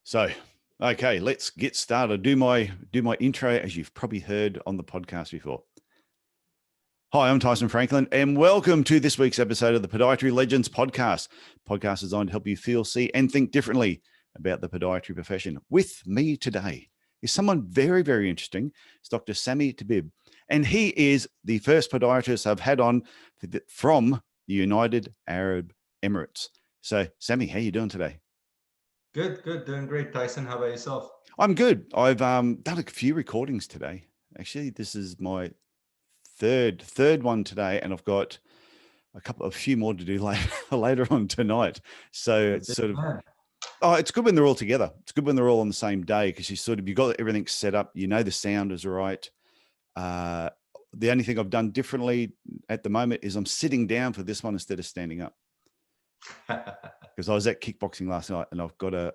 So, okay, let's get started. Do my intro as you've probably heard on the podcast before. Hi, I'm Tyson Franklin, and welcome to this week's episode of the Podiatry Legends podcast. Podcast designed to help you feel, see, and think differently about the podiatry profession. With me today is someone very, very interesting. It's Dr. Sami Tabib, and he is the first podiatrist I've had on from the United Arab Emirates. So, Sami, how are you doing today? Good. Doing great, Tyson. How about yourself? I'm good. I've done a few recordings today. Actually, this is my third one today, and I've got a few more to do later on tonight. So it's sort of it's good when they're all together. It's good when they're all on the same day because you've got everything set up. You know the sound is right. The only thing I've done differently at the moment is I'm sitting down for this one instead of standing up because I was at kickboxing last night and I've got a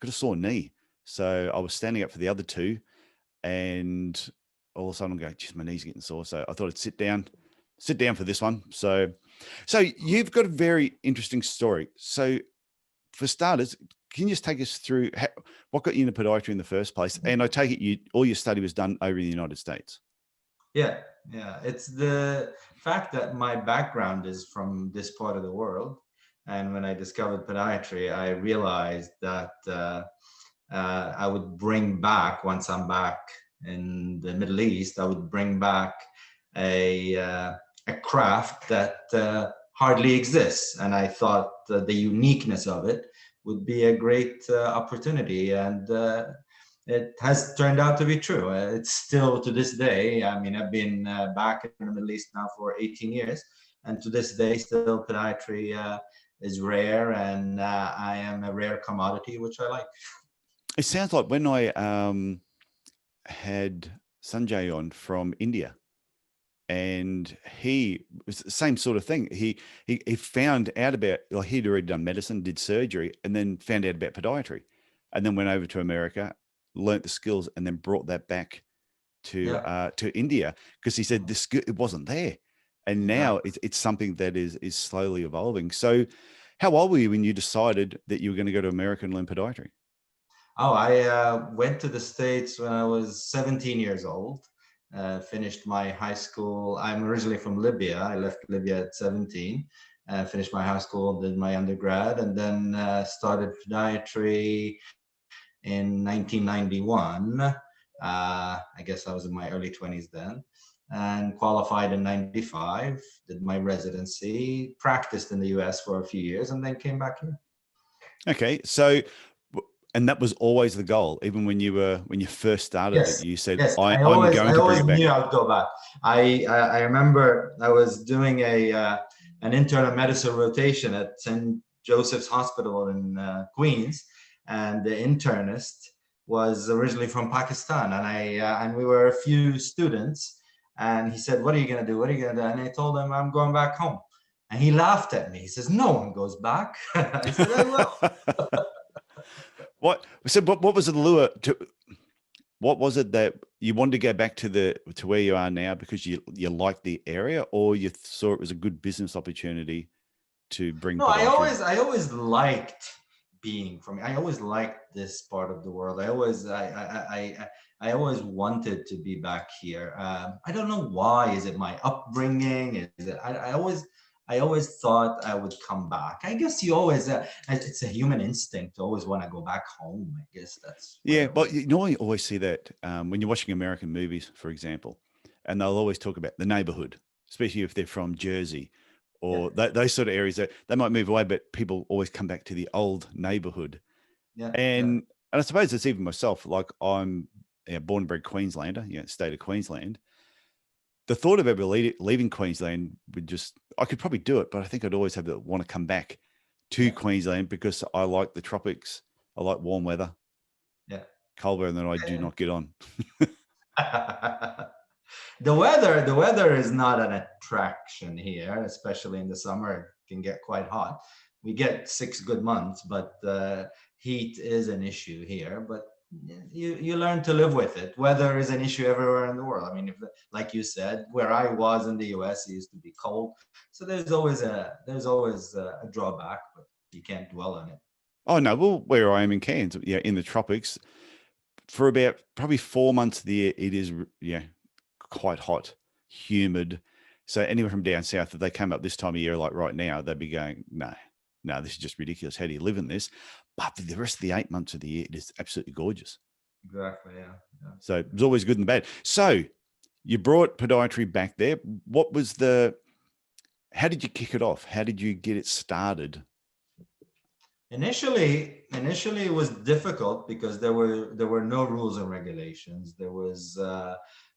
sore knee. So I was standing up for the other two, and all of a sudden I'm going, geez, my knee's getting sore. So I thought I'd sit down for this one. So you've got a very interesting story. So for starters, can you just take us through what got you into podiatry in the first place? And I take it all your study was done over in the United States. Yeah. It's the fact that my background is from this part of the world. And when I discovered podiatry, I realized that I would bring back, once I'm back in the Middle East, I would bring back a craft that hardly exists. And I thought the uniqueness of it would be a great opportunity. And it has turned out to be true. It's still to this day. I mean, I've been back in the Middle East now for 18 years. And to this day, still podiatry is rare. And I am a rare commodity, which I like. It sounds like when I had Sanjay on from India, and he was the same sort of thing. He found out about, like, he'd already done medicine, did surgery, and then found out about podiatry, and then went over to America, learnt the skills, and then brought that back to India because he said it wasn't there, and now it's something that is slowly evolving. So, how old were you when you decided that you were going to go to America and learn podiatry? Oh, I went to the States when I was 17 years old. Finished my high school. I'm originally from Libya. I left Libya at 17. Finished my high school, did my undergrad, and then started podiatry in 1991. I guess I was in my early 20s then, and qualified in 95. Did my residency, practiced in the US for a few years, and then came back here. Okay, so. And that was always the goal, even when you first started. Yes, that you said, yes. I'm going to bring it back. Knew I'd go back. I remember I was doing an internal medicine rotation at St. Joseph's Hospital in Queens, and the internist was originally from Pakistan, and we were a few students, and he said, "What are you going to do? What are you going to do?" And I told him, "I'm going back home," and he laughed at me. He says, "No one goes back." I said, "I will." What was the lure to? What was it that you wanted to go back to where you are now because you liked the area, or you saw it was a good business opportunity to bring? No, I always liked being from. I always liked this part of the world. I always wanted to be back here. I don't know why. Is it my upbringing? Is it? I always thought I would come back. I guess you always, it's a human instinct to always want to go back home. I guess that's. Yeah, but you always see that when you're watching American movies, for example, and they'll always talk about the neighborhood, especially if they're from Jersey or those sort of areas. That they might move away, but people always come back to the old neighborhood. Yeah. And I suppose it's even myself. Like, I'm a born and bred Queenslander, state of Queensland. The thought of ever leaving Queensland I could probably do it, but I think I'd always want to come back to Queensland because I like the tropics. I like warm weather. Yeah. Cold weather that I do not get on. The weather is not an attraction here, especially in the summer. It can get quite hot. We get 6 good months, but heat is an issue here. But you learn to live with it. Weather is an issue everywhere in the world. I mean, like you said, where I was in the US, it used to be cold, so there's always a drawback, but you can't dwell on it. Oh no, well, where I am in Cairns, yeah, in the tropics, for about probably 4 months of the year, it is, yeah, quite hot, humid. So anywhere from down south, if they came up this time of year, like right now, they'd be going, no, no, this is just ridiculous. How do you live in this? But for the rest of the 8 months of the year, it is absolutely gorgeous. Exactly. Yeah. Yeah. So it's always good and bad. So you brought podiatry back there. What was how did you kick it off? How did you get it started? Initially it was difficult because there were no rules and regulations. There was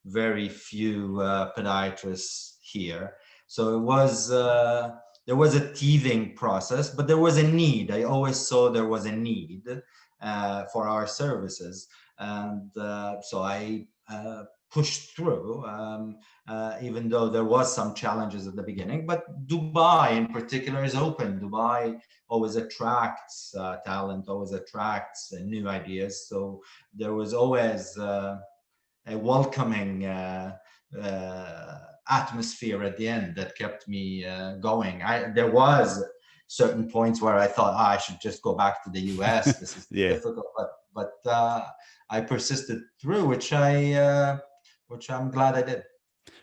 very few podiatrists here, so there was a teething process, but there was a need. I always saw there was a need for our services, and so I pushed through, even though there was some challenges at the beginning. But Dubai in particular is open. Dubai always attracts talent, always attracts new ideas. So there was always a welcoming atmosphere at the end that kept me going. There was certain points where I thought, I should just go back to the US. This is Yeah. difficult, but I persisted through, which I'm glad I did.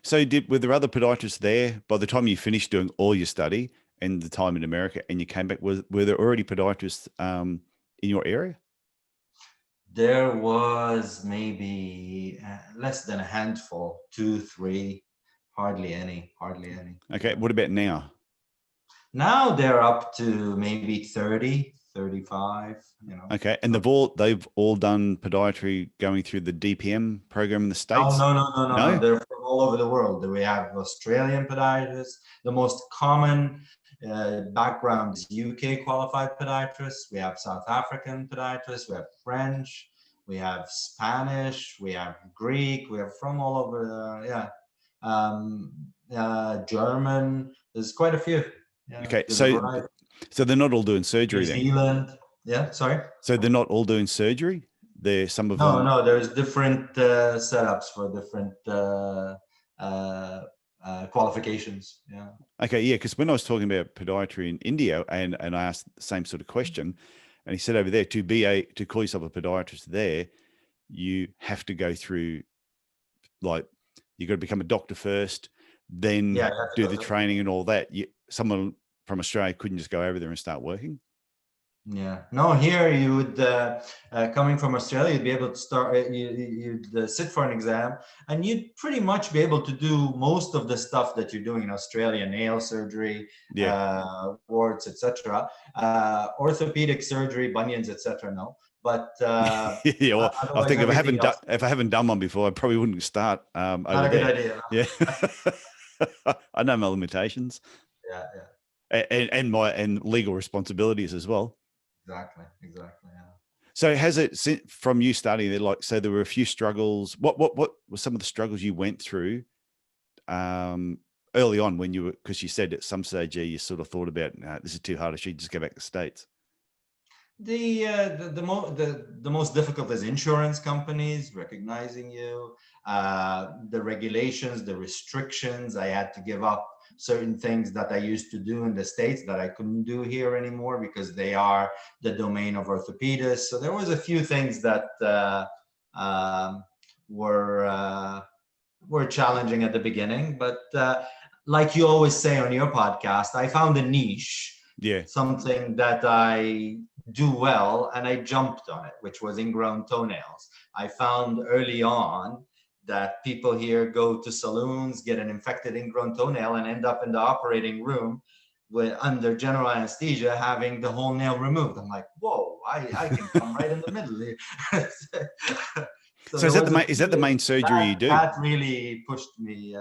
So were there other podiatrists there by the time you finished doing all your study and the time in America and you came back? Were there already podiatrists in your area? There was maybe less than a handful, 2, 3, hardly any. Okay. What about now? Now they're up to maybe 30, 35, Okay. And they've all done podiatry going through the DPM program in the States? No. They're from all over the world. We have Australian podiatrists. The most common background is UK qualified podiatrists. We have South African podiatrists. We have French. We have Spanish. We have Greek. We have from all over. German. There's quite a few. Yeah, okay. So they're not all doing surgery then? New Zealand. Yeah, sorry. So they're not all doing surgery? Some of them. No, there's different setups for different qualifications. Yeah. Okay, yeah, because when I was talking about podiatry in India and I asked the same sort of question, and he said over there to call yourself a podiatrist there, you have to go through, like, you got to become a doctor first, then do the training and all that. Someone from Australia couldn't just go over there and start working. Yeah, no, here you would, coming from Australia, you'd be able to start, you'd sit for an exam and you'd pretty much be able to do most of the stuff that you're doing in Australia, nail surgery, warts, etc. Orthopedic surgery, bunions, etc. No, but yeah, well, I think if I haven't done one before, I probably wouldn't start. Not a good idea. Yeah, I know my limitations. Yeah. And legal responsibilities as well. Exactly. Yeah. So has it, from you studying there, like, so there were a few struggles. What were some of the struggles you went through early on when you were, because you said at some stage you sort of thought about, this is too hard, I should just go back to the States. The most difficult is insurance companies recognizing you, the regulations, the restrictions. I had to give up certain things that I used to do in the States that I couldn't do here anymore because they are the domain of orthopedists. So there was a few things that were challenging at the beginning, but like you always say on your podcast, I found a niche, something that I do well, and I jumped on it, which was ingrown toenails. I found early on that people here go to saloons, get an infected ingrown toenail, and end up in the operating room under general anesthesia having the whole nail removed. I'm like, whoa, I can come right in the middle here. So is that the main surgery you do? That really pushed me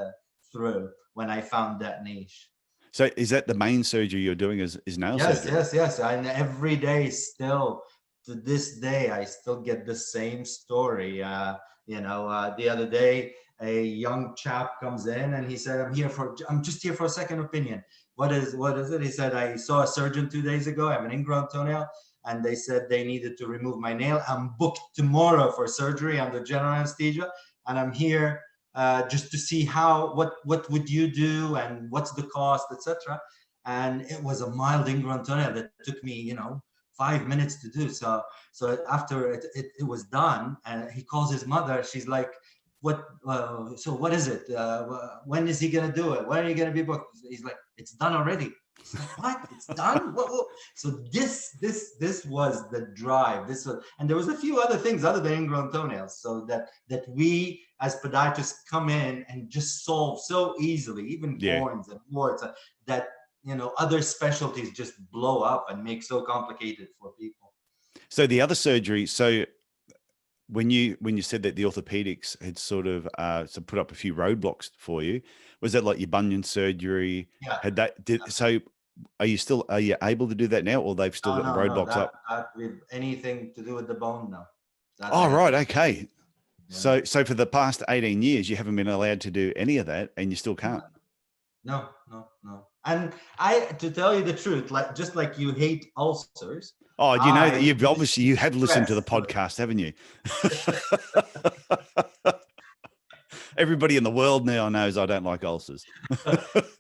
through when I found that niche. So is that the main surgery you're doing is nail surgery? Yes. And every day still, to this day, I still get the same story. The other day, a young chap comes in and he said, I'm just here for a second opinion. What is it? He said, I saw a surgeon 2 days ago. I have an ingrown toenail, and they said they needed to remove my nail. I'm booked tomorrow for surgery under general anesthesia, and I'm here just to see what would you do and what's the cost, etc. And it was a mild ingrown toenail that took me, 5 minutes to do. So after it was done, and he calls his mother, she's like, what, so what is it? When is he gonna do it? When are you gonna be booked? He's like, it's done already. It's like, what? It's done? What? So this was the drive. This was, and there was a few other things other than ingrown toenails. So that we as podiatrists come in and just solve so easily, even corns and warts, that other specialties just blow up and make so complicated for people. So the other surgery. So when you said that the orthopedics had sort of put up a few roadblocks for you, was that like your bunion surgery? Yeah. Had that so are you able to do that now, or they've still got the roadblocks up? That with anything to do with the bone now. Right, okay. Yeah. So for the past 18 years, you haven't been allowed to do any of that, and you still can't. No. And to tell you the truth, just like you hate ulcers. Oh, do you know that you have listened to the podcast, haven't you? Everybody in the world now knows I don't like ulcers.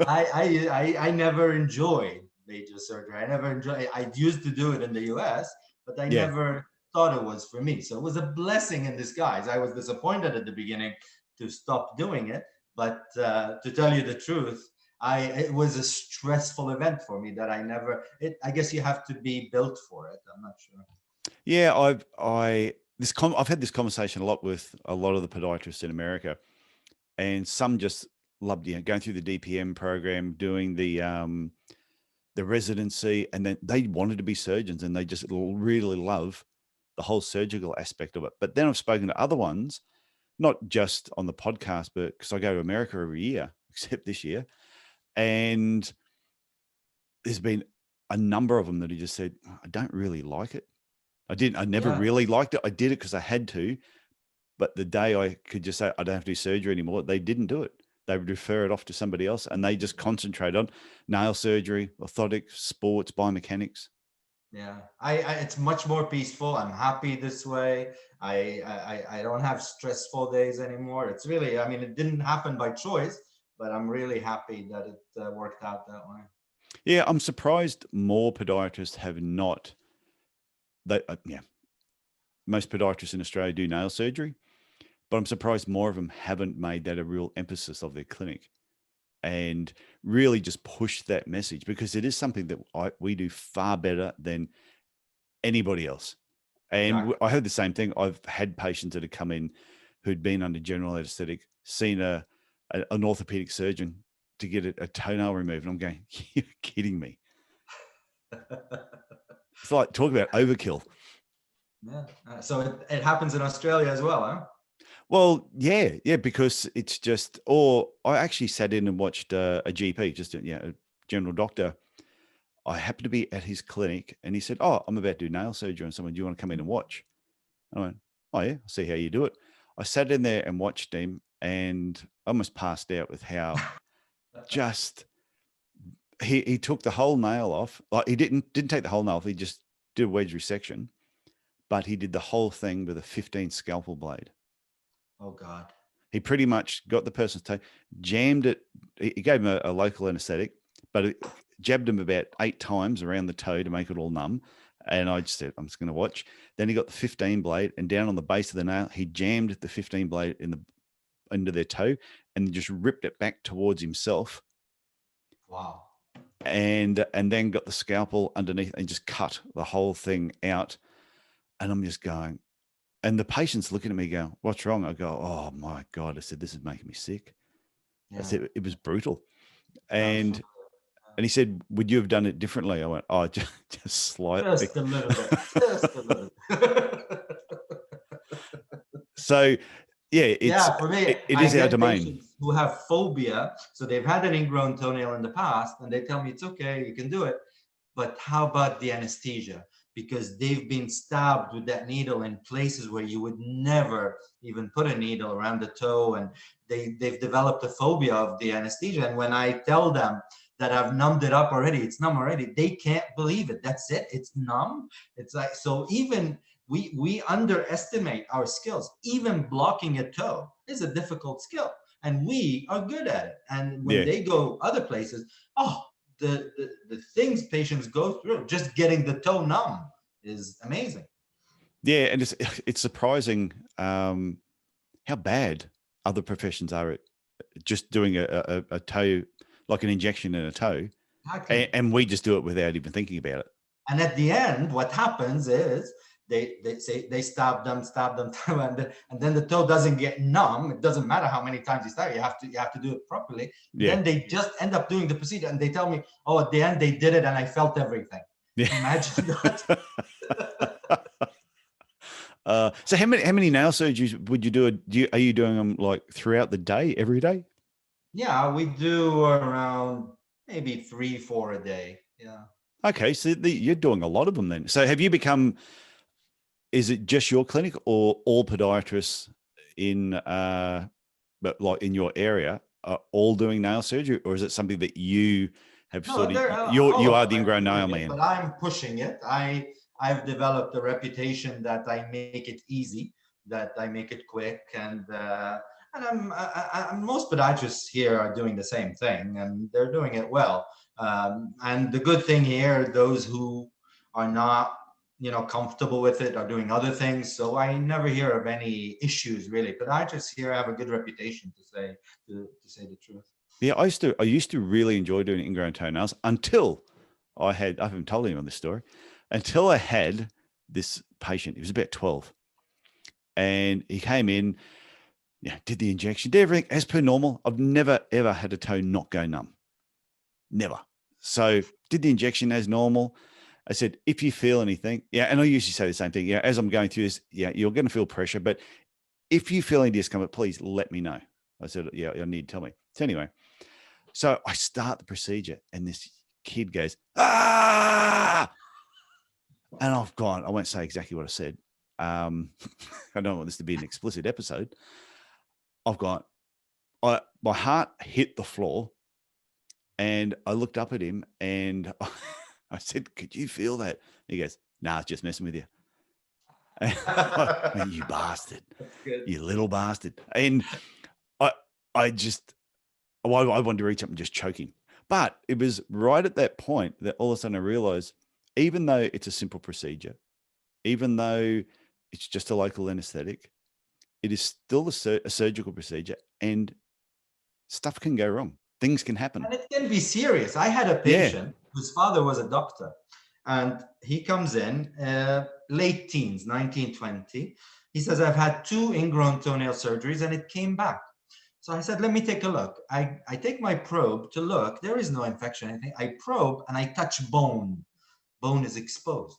I never enjoyed major surgery. I used to do it in the US, but I never thought it was for me. So it was a blessing in disguise. I was disappointed at the beginning to stop doing it, but to tell you the truth, it was a stressful event for me that I guess you have to be built for it. I'm not sure. Yeah, I've had this conversation a lot with a lot of the podiatrists in America, and some just loved going through the DPM program, doing the residency, and then they wanted to be surgeons, and they just really love the whole surgical aspect of it. But then I've spoken to other ones, not just on the podcast, but because I go to America every year, except this year. And there's been a number of them that he just said, I don't really like it. I never really liked it. I did it because I had to. But the day I could just say, I don't have to do surgery anymore, they didn't do it. They would refer it off to somebody else, and they just concentrate on nail surgery, orthotics, sports, biomechanics. Yeah, it's much more peaceful. I'm happy this way. I don't have stressful days anymore. It's really, it didn't happen by choice, but I'm really happy that it worked out that way. Yeah, I'm surprised more podiatrists have not. Most podiatrists in Australia do nail surgery, but I'm surprised more of them haven't made that a real emphasis of their clinic and really just push that message, because it is something that we do far better than anybody else. And exactly. I heard the same thing. I've had patients that have come in who'd been under general anesthetic, seen an orthopedic surgeon to get a toenail removed. And I'm going, you're kidding me. It's like, talk about overkill. Yeah. So it happens in Australia as well, huh? Well, yeah, because it's just, or I actually sat in and watched a GP, just a general doctor. I happened to be at his clinic, and he said, oh, I'm about to do nail surgery on someone. Do you want to come in and watch? I went, oh yeah, I'll see how you do it. I sat in there and watched him, and I almost passed out with how just, he took the whole nail off. Like, he didn't take the whole nail off. He just did a wedge resection, but he did the whole thing with a 15 scalpel blade. Oh God. He pretty much got the person's toe, jammed it. He gave him a local anesthetic, but it jabbed him about 8 times around the toe to make it all numb. And I just said, I'm just going to watch. Then he got the 15 blade, and down on the base of the nail, he jammed the 15 blade into their toe and just ripped it back towards himself. Wow. And then got the scalpel underneath and just cut the whole thing out. And I'm just going, and the patient's looking at me going, what's wrong? I go, oh my God. I said, this is making me sick. Yeah. I said, it was brutal. And he said, would you have done it differently? I went, oh, just slightly. Just a little bit. Just a little bit. So, for me, it is our domain. Who have phobia, so they've had an ingrown toenail in the past, and they tell me it's okay, you can do it. But how about the anesthesia? Because they've been stabbed with that needle in places where you would never even put a needle around the toe, and they've developed a phobia of the anesthesia. And when I tell them that I've numbed it up already, it's numb already, they can't believe it. That's it, it's numb. It's like, so even we underestimate our skills. Even blocking a toe is a difficult skill, and we are good at it. And when they go other places, the things patients go through, just getting the toe numb, is amazing. Yeah, and it's surprising how bad other professions are at just doing a toe, like an injection in a toe, Exactly. and we just do it without even thinking about it. And at the end, what happens is they stab them, and then the toe doesn't get numb. It doesn't matter how many times you stab. You have to do it properly. Yeah. Then they just end up doing the procedure, and they tell me, "Oh, at the end they did it, and I felt everything." Yeah. Imagine that. So how many nail surgeries would you do? Are you doing them like throughout the day, every day? Yeah, we do around maybe 3-4 a day. Yeah. Okay, so you're doing a lot of them then. So have you become? Is it just your clinic or all podiatrists in, but like in your area are all doing nail surgery, or is it something that you have No, sort of all you of are them the are ingrown nail doing it, man? but I'm pushing it. I've developed a reputation that I make it easy, that I make it quick, and most podiatrists here are doing the same thing, and they're doing it well. And the good thing here, those who are not, comfortable with it are doing other things. So I never hear of any issues really. Podiatrists here have a good reputation, to say the truth. Yeah, I used to really enjoy doing ingrown toenails until I haven't told anyone this story, until I had this patient. He was about 12, and he came in, yeah, did the injection, did everything as per normal. I've never ever had a toe not go numb, never. So did the injection as normal. I said, if you feel anything, yeah, and I usually say the same thing. Yeah, as I'm going through this, yeah, you're going to feel pressure, but if you feel any discomfort, please let me know. I said, yeah, you need to tell me. So anyway, so I start the procedure, and this kid goes, ah, and I won't say exactly what I said. I don't want this to be an explicit episode. My heart hit the floor, and I looked up at him, and I said, could you feel that? He goes, nah, it's just messing with you. You bastard, you little bastard. And I wanted to reach up and just choke him. But it was right at that point that all of a sudden I realized, even though it's a simple procedure, even though it's just a local anesthetic, it is still a surgical procedure, and stuff can go wrong. Things can happen. And it can be serious. I had a patient whose father was a doctor, and he comes in late teens, 19, 20. He says, I've had 2 ingrown toenail surgeries and it came back. So I said, let me take a look. I take my probe to look. There is no infection, anything. I probe and I touch bone. Bone is exposed.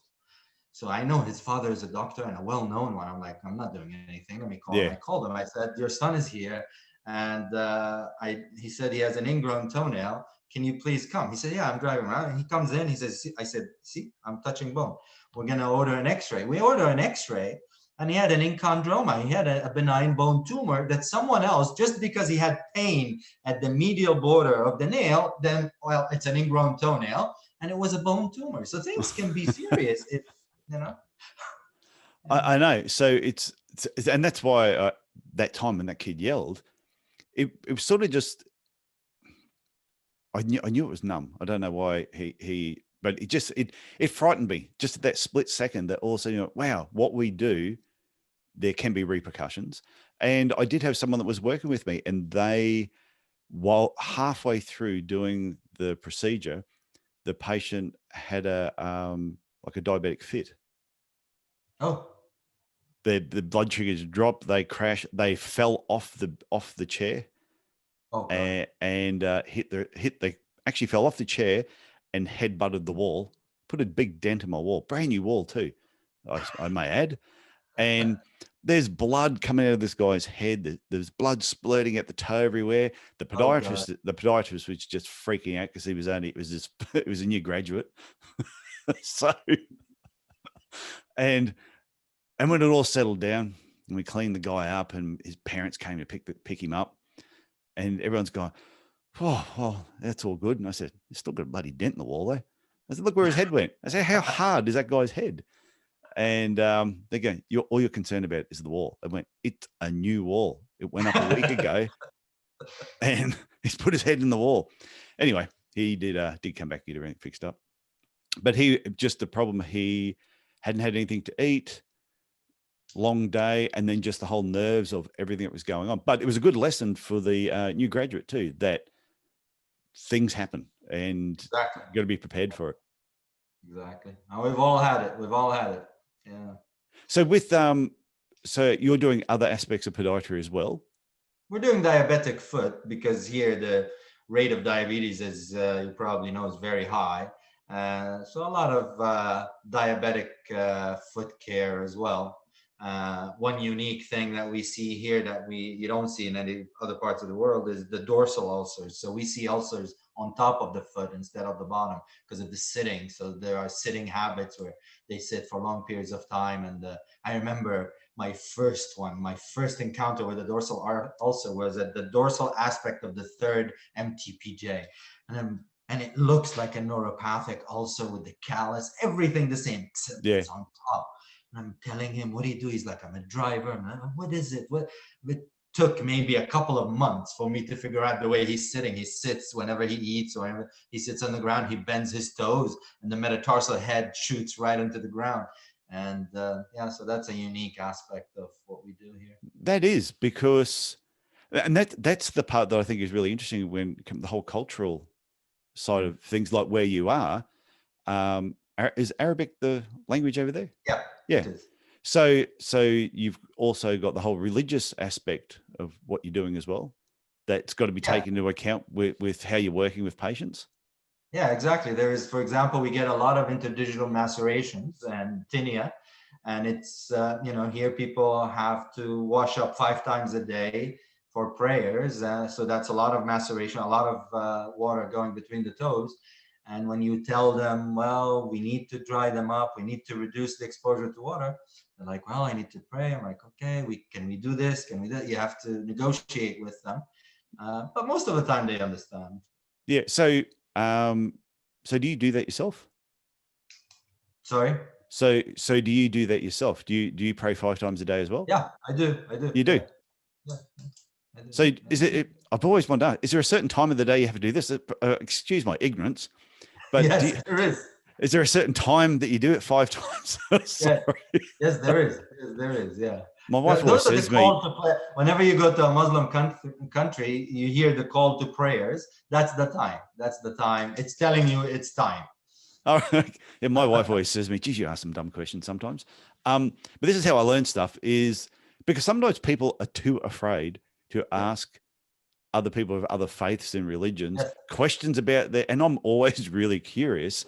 So I know his father is a doctor and a well-known one. I'm like, I'm not doing anything. Let me call him. I called him. I said, your son is here. And he said he has an ingrown toenail. Can you please come? He said, yeah, I'm driving around. And he comes in. He says, I said, see, I'm touching bone. We're going to order an x-ray. We order an x-ray, and he had an inchondroma. He had a benign bone tumor that someone else, just because he had pain at the medial border of the nail, then, well, it's an ingrown toenail. And it was a bone tumor. So things can be serious. I know. So it's and that's why that time when that kid yelled, it was sort of just, I knew it was numb. I don't know why but it frightened me just at that split second that all of a sudden, wow, what we do, there can be repercussions. And I did have someone that was working with me, and while halfway through doing the procedure, the patient had like a diabetic fit. Oh. The blood sugars dropped. They crashed. They fell off the chair, and actually fell off the chair and head butted the wall. Put a big dent in my wall, brand new wall too, I may add. And there's blood coming out of this guy's head. There's blood splurting at the toe everywhere. The podiatrist was just freaking out because it was a new graduate. So, and when it all settled down and we cleaned the guy up, and his parents came to pick him up, and everyone's going, oh, well, that's all good. And I said, you still got a bloody dent in the wall there. I said, look where his head went. I said, how hard is that guy's head? And they go, all you're concerned about is the wall. I went, it's a new wall. It went up a week ago, and he's put his head in the wall. Anyway, he did come back, get everything fixed up. But the problem, he hadn't had anything to eat, long day, and then just the whole nerves of everything that was going on. But it was a good lesson for the new graduate too, that things happen and Exactly. you've got to be prepared for it. Exactly. And we've all had it. We've all had it. Yeah. So with so you're doing other aspects of podiatry as well? We're doing diabetic foot because here the rate of diabetes, as you probably know, is very high. So a lot of diabetic foot care as well. One unique thing that we see here that you don't see in any other parts of the world is the dorsal ulcers. So we see ulcers on top of the foot instead of the bottom because of the sitting. So there are sitting habits where they sit for long periods of time. And I remember my first encounter with a dorsal ulcer was at the dorsal aspect of the third MTPJ. And it looks like a neuropathic ulcer with the callus, everything the same, except it's on top. And I'm telling him, what do you do? He's like, I'm a driver. I'm like, what is it? It took maybe a couple of months for me to figure out the way he's sitting. He sits whenever he eats, or whenever he sits on the ground, he bends his toes and the metatarsal head shoots right into the ground. And yeah, so that's a unique aspect of what we do here. That is, because, and that's the part that I think is really interesting when the whole cultural side of things, like where you are. Is Arabic the language over there? Yeah. Yeah. So you've also got the whole religious aspect of what you're doing as well. That's got to be taken into account with how you're working with patients. Yeah, exactly. There is, for example, we get a lot of interdigital macerations and tinea, and it's, here people have to wash up 5 times a day for prayers. So that's a lot of maceration, a lot of water going between the toes. And when you tell them, well, we need to dry them up, we need to reduce the exposure to water, they're like, well, I need to pray. I'm like, okay, can we do this? Can we do that? You have to negotiate with them. But most of the time they understand. Yeah. So do you do that yourself? Sorry? So do you do that yourself? Do you pray 5 times a day as well? Yeah, I do. You do? Yeah. So is it, I've always wondered, is there a certain time of the day you have to do this? Excuse my ignorance, but yes, there is. Is there a certain time that you do it 5 times? Sorry. Yes, there is. Yes, there is. Yeah. My wife always says to me, whenever you go to a Muslim country, you hear the call to prayers. That's the time. That's the time. It's telling you it's time. Oh, yeah, my wife always says to me, geez, you ask some dumb questions sometimes. But this is how I learn stuff, is because sometimes people are too afraid to ask other people of other faiths and religions questions about that. And I'm always really curious.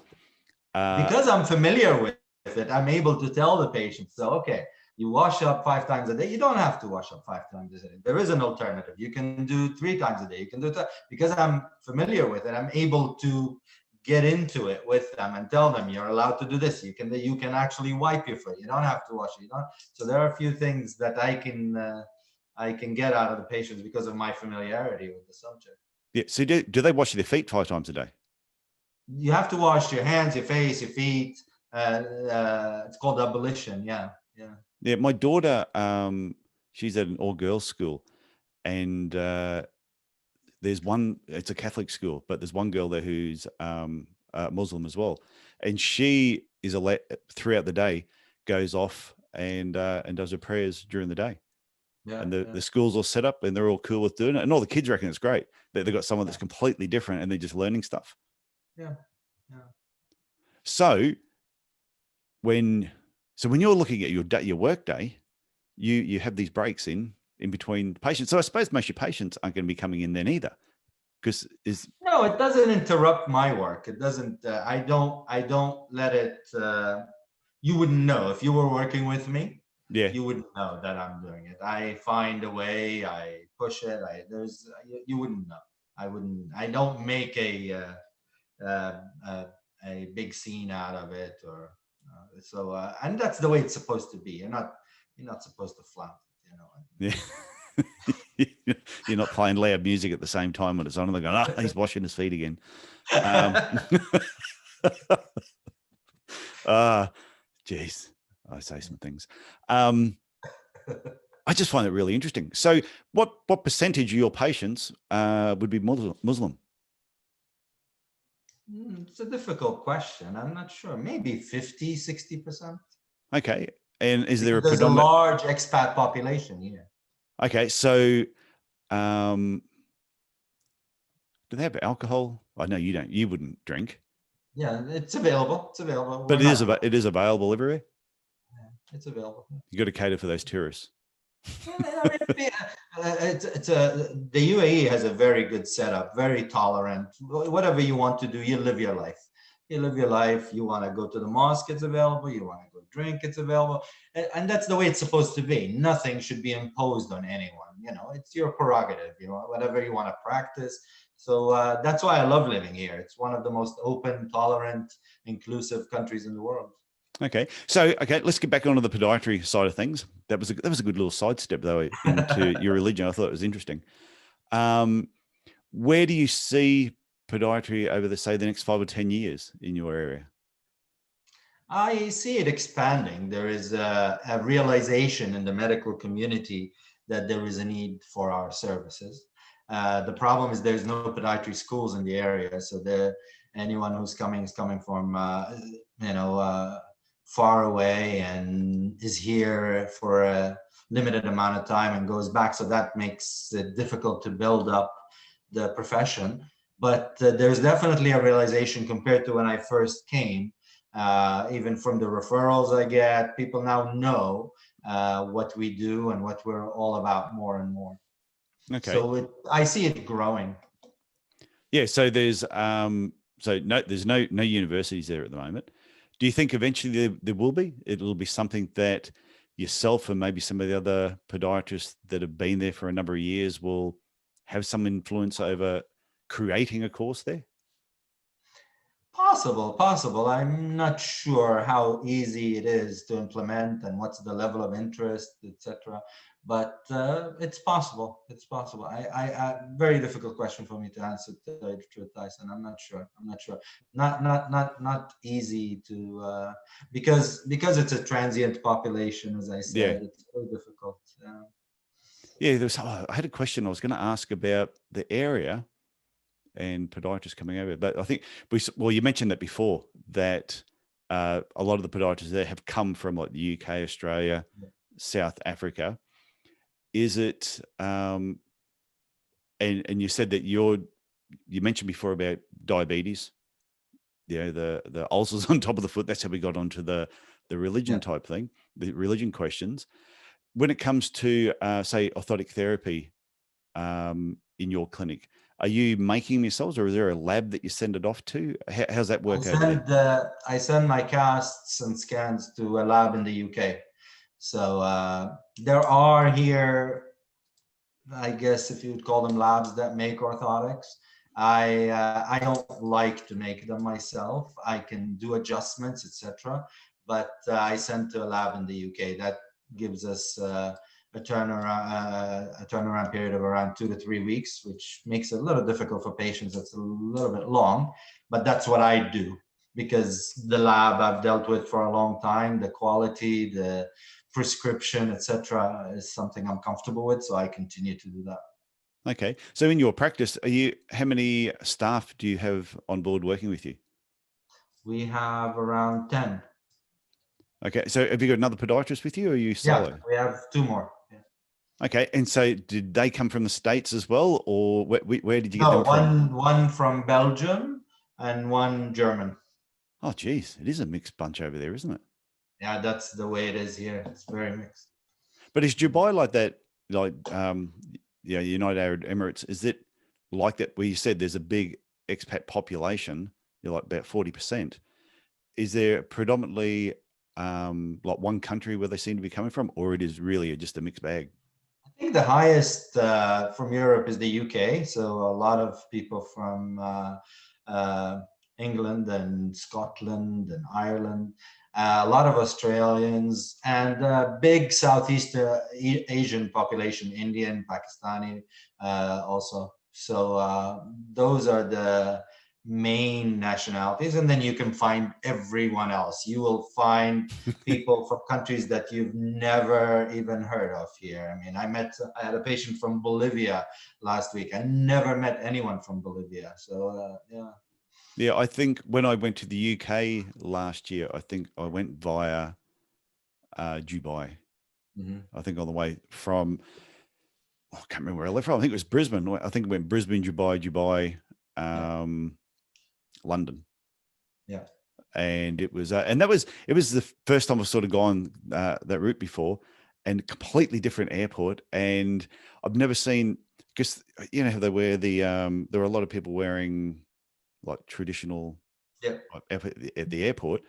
Because I'm familiar with it, I'm able to tell the patient, so, okay, you wash up 5 times a day. You don't have to wash up 5 times a day. There is an alternative. You can do 3 times a day. You can do that. Because I'm familiar with it, I'm able to get into it with them and tell them, you're allowed to do this. You can actually wipe your foot. You don't have to wash it. So there are a few things that I can get out of the patients because of my familiarity with the subject. Yeah. So do they wash their feet 5 times a day? You have to wash your hands, your face, your feet. It's called ablution. Yeah. Yeah. My daughter, she's at an all-girls school, and there's one. It's a Catholic school, but there's one girl there who's Muslim as well, and she is throughout the day goes off and does her prayers during the day. Yeah, and the school's all set up, and they're all cool with doing it, and all the kids reckon it's great that they've got someone that's completely different, and they're just learning stuff. Yeah. So when you're looking at your work day, you have these breaks in between patients. So I suppose most of your patients aren't going to be coming in then either, because no, it doesn't interrupt my work. It doesn't. I don't let it. You wouldn't know if you were working with me. Yeah, you wouldn't know that I'm doing it. I find a way. I push it. You wouldn't know. I wouldn't. I don't make a big scene out of it, or and that's the way it's supposed to be. You're not supposed to flaunt it, Yeah. You're not playing loud music at the same time when it's on, and they're going, oh, he's washing his feet again. Geez, I say some things. I just find it really interesting. So what percentage of your patients would be Muslim? It's a difficult question. I'm not sure. Maybe 50, 60%. Okay. And is there a Because there's a predominant? large expat population here. Okay. So, um, do they have alcohol? I know you don't. You wouldn't drink, Yeah, it's available. It's available. but We're not. it is available everywhere. It's available. You got to cater for those tourists. I mean, the UAE has a very good setup, very tolerant. Whatever you want to do, you live your life. You live your life. You want to go to the mosque, it's available. You want to go drink, it's available. And that's the way it's supposed to be. Nothing should be imposed on anyone. You know, it's your prerogative. You know, whatever you want to practice. So that's why I love living here. It's one of the most open, tolerant, inclusive countries in the world. Okay. So, okay, let's get back onto the podiatry side of things. That was a good little sidestep though into your religion. I thought it was interesting. Where do you see podiatry over the next 5 or 10 years in your area? I see it expanding. There is a realization in the medical community that there is a need for our services. The problem is there's no podiatry schools in the area, so anyone who's coming is coming from far away and is here for a limited amount of time and goes back. So that makes it difficult to build up the profession. But there's definitely a realization compared to when I first came. Even from the referrals I get, people now know what we do and what we're all about more and more. Okay. So I see it growing. Yeah. So there's no universities there at the moment. Do you think eventually there will be? It'll be something that yourself and maybe some of the other podiatrists that have been there for a number of years will have some influence over creating a course there? Possible. I'm not sure how easy it is to implement and what's the level of interest, etc. But it's possible. It's possible. I very difficult question for me to answer, to tell you the truth, Tyson. I'm not sure. Not easy to because it's a transient population, as I said. Yeah. It's very difficult. Yeah. I had a question I was going to ask about the area and podiatrists coming over, but I think you mentioned that before, that a lot of the podiatrists there have come from like the UK, Australia, South Africa. Is it and you said that you mentioned before about diabetes, the ulcers on top of the foot. That's how we got onto the religion type thing, the religion questions. When it comes to say orthotic therapy in your clinic, are you making yourselves, or is there a lab that you send it off to? How's that work over there? I send my casts and scans to a lab in the UK. So there are here, I guess if you'd call them labs that make orthotics. I don't like to make them myself. I can do adjustments, etc. But I send to a lab in the UK. That gives us a turnaround period of around 2 to 3 weeks, which makes it a little difficult for patients. It's a little bit long, but that's what I do because the lab I've dealt with for a long time, the quality, the prescription, etc., is something I'm comfortable with, so I continue to do that. Okay, so in your practice, how many staff do you have on board working with you? We have around 10. Okay, so have you got another podiatrist with you, or are you solo? Yeah, we have 2 more. Yeah. Okay, and so did they come from the States as well, or where did you get them from? One from Belgium and one German. Oh, geez, it is a mixed bunch over there, isn't it? Yeah, that's the way it is here. It's very mixed. But is Dubai like that? Like, United Arab Emirates, is it like that? Where you said there's a big expat population, you're like about 40%. Is there predominantly like one country where they seem to be coming from, or it is really just a mixed bag? I think the highest from Europe is the UK. So a lot of people from England and Scotland and Ireland, a lot of Australians, and a big Southeast Asian population, Indian, Pakistani also. So those are the main nationalities, and then you can find everyone else. You will find people from countries that you've never even heard of here. I mean, I had a patient from Bolivia last week. I never met anyone from Bolivia. So Yeah, I think when I went to the UK last year, I think I went via Dubai. Mm-hmm. I think on the way from, I can't remember where I left from. I think it was Brisbane. I think it went Brisbane, Dubai, London. Yeah. And it was it was the first time I've sort of gone that route before, and completely different airport. And I've never seen, because you know how they wear the there are a lot of people wearing like traditional at the airport.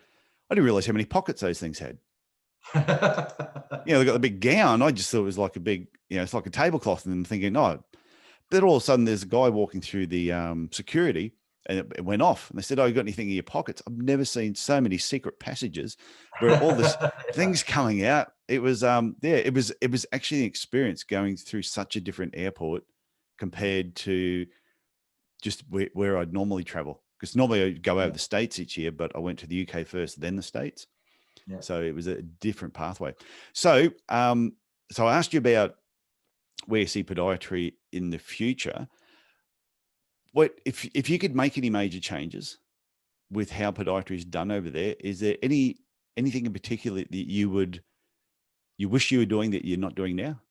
I didn't realize how many pockets those things had. You know, they got the big gown. I just thought it was like a big, you know, it's like a tablecloth, and then thinking, oh, but all of a sudden there's a guy walking through the security, and it went off. And they said, oh, you got anything in your pockets? I've never seen so many secret passages where all this things coming out. It was, it was actually an experience going through such a different airport compared to just where I'd normally travel. Because normally I go over the States each year, but I went to the UK first, then the States. Yeah. So it was a different pathway. So, so I asked you about where you see podiatry in the future. What if you could make any major changes with how podiatry is done over there? Is there anything in particular that you wish you were doing that you're not doing now?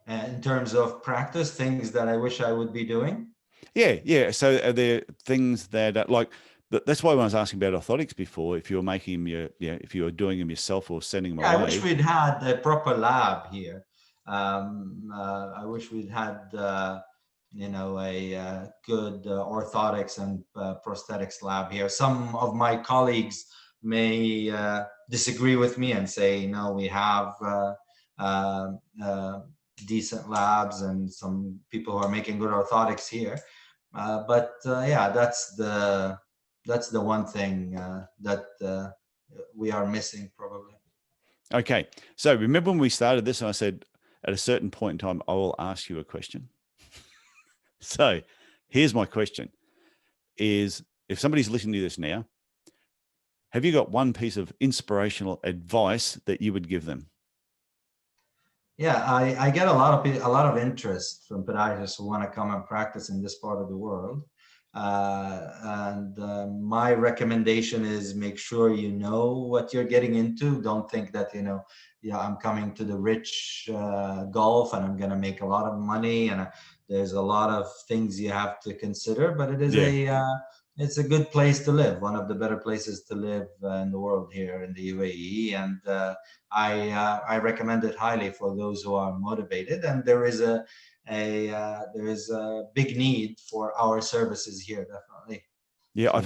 In terms of practice, things that I wish I would be doing. Yeah. So are there things that like? That's why when I was asking about orthotics before, if you were making them, if you were doing them yourself or sending them away. I wish we'd had a proper lab here. I wish we'd had, you know, a good orthotics and prosthetics lab here. Some of my colleagues may disagree with me and say, no, we have decent labs and some people who are making good orthotics here. But yeah, that's the one thing that we are missing probably. Okay. So remember when we started this and I said, at a certain point in time, I will ask you a question. So here's my question is, if somebody's listening to this now, have you got one piece of inspirational advice that you would give them? Yeah, I get a lot of interest from podiatrists who want to come and practice in this part of the world. My recommendation is make sure you know what you're getting into. Don't think that, you know, yeah, I'm coming to the rich Gulf and I'm going to make a lot of money. And there's a lot of things you have to consider, but it is it's a good place to live. One of the better places to live in the world here in the UAE. And I recommend it highly for those who are motivated. And there is a big need for our services here, definitely. Yeah, so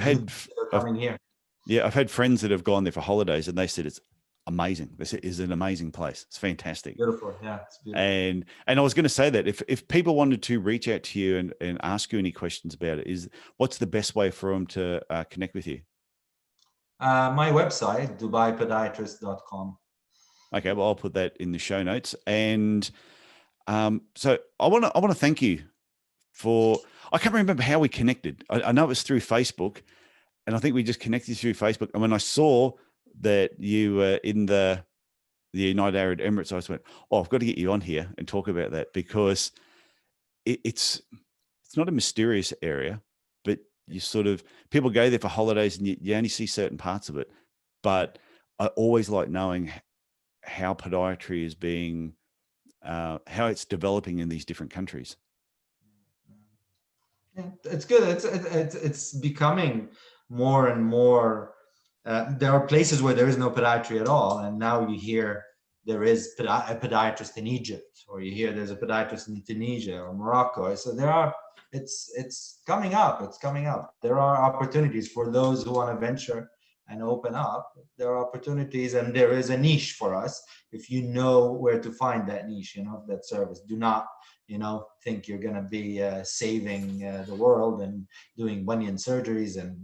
I've had friends that have gone there for holidays, and they said it's amazing. This is an amazing place. It's fantastic. Beautiful. Yeah, it's beautiful. And I was going to say that if people wanted to reach out to you and ask you any questions about it, what's the best way for them to connect with you? My website, DubaiPodiatrist.com. Okay, well, I'll put that in the show notes. And so I want to thank you for, I can't remember how we connected. I know it was through Facebook, and I think we just connected through Facebook. And when I saw that you were in the United Arab Emirates, I just went, oh, I've got to get you on here and talk about that, because it's not a mysterious area, but you sort of, people go there for holidays and you only see certain parts of it. But I always like knowing how podiatry is being, how it's developing in these different countries. Yeah, it's good. It's becoming more and more. There are places where there is no podiatry at all, and now you hear there is a podiatrist in Egypt, or you hear there's a podiatrist in Tunisia or Morocco. So there are. It's coming up. It's coming up. There are opportunities for those who want to venture and open up. There are opportunities, and there is a niche for us if you know where to find that niche, you know, that service. Do not, you know, think you're going to be saving the world and doing bunion surgeries and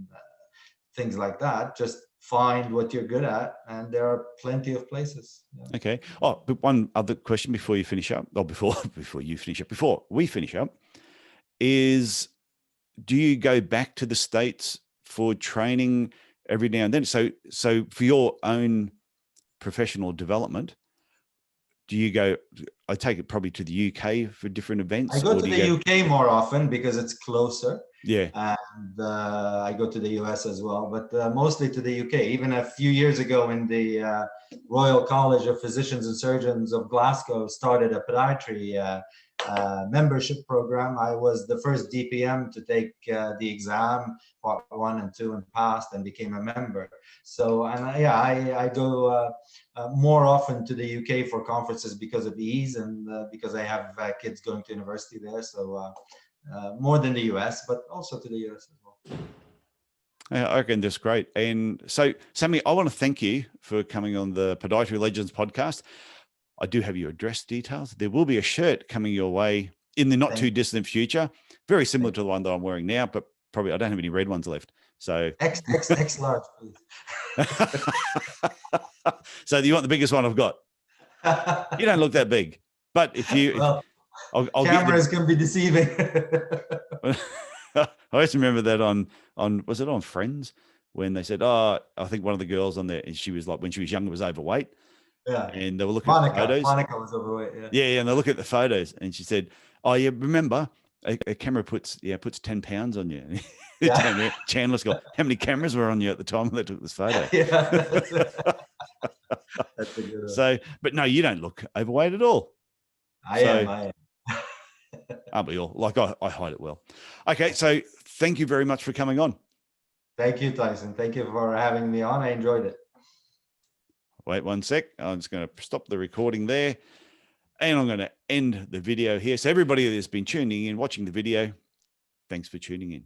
things like that. Just find what you're good at, and there are plenty of places. Yeah. Okay. Oh, but one other question before you finish up, or before we finish up, is, do you go back to the States for training every now and then? So for your own professional development, do you go, I take it probably to the UK for different events? I go to the UK more often because it's closer. Yeah. And I go to the US as well, but mostly to the UK. Even a few years ago, in the Royal College of Physicians and Surgeons of Glasgow started a podiatry membership program. I was the first DPM to take the exam, part 1 and 2, and passed and became a member. So, and I go more often to the UK for conferences because of ease, and because I have kids going to university there. So more than the US, but also to the US as well. I reckon that's great. And so, Sami, I want to thank you for coming on the Podiatry Legends podcast. I do have your address details. There will be a shirt coming your way in the not too distant future, very similar to the one that I'm wearing now, but probably I don't have any red ones left. So X large, please. So you want the biggest one I've got? You don't look that big, but if you, well, I'll cameras can be deceiving. I always remember that on was it on Friends when they said, oh, I think one of the girls on there, and she was like, when she was younger, was overweight. Yeah. And they were looking at the photos. Monica was overweight. Yeah. Yeah. And they look at the photos, and she said, oh yeah, remember a camera puts 10 pounds on you. Yeah. Chandler's got, how many cameras were on you at the time they took this photo? Yeah. That's a good one. So, but no, you don't look overweight at all. I am. Aren't we all? Like I hide it well. Okay. So thank you very much for coming on. Thank you, Tyson. Thank you for having me on. I enjoyed it. Wait 1 sec. I'm just going to stop the recording there, and I'm going to end the video here. So everybody that's been tuning in, watching the video, thanks for tuning in.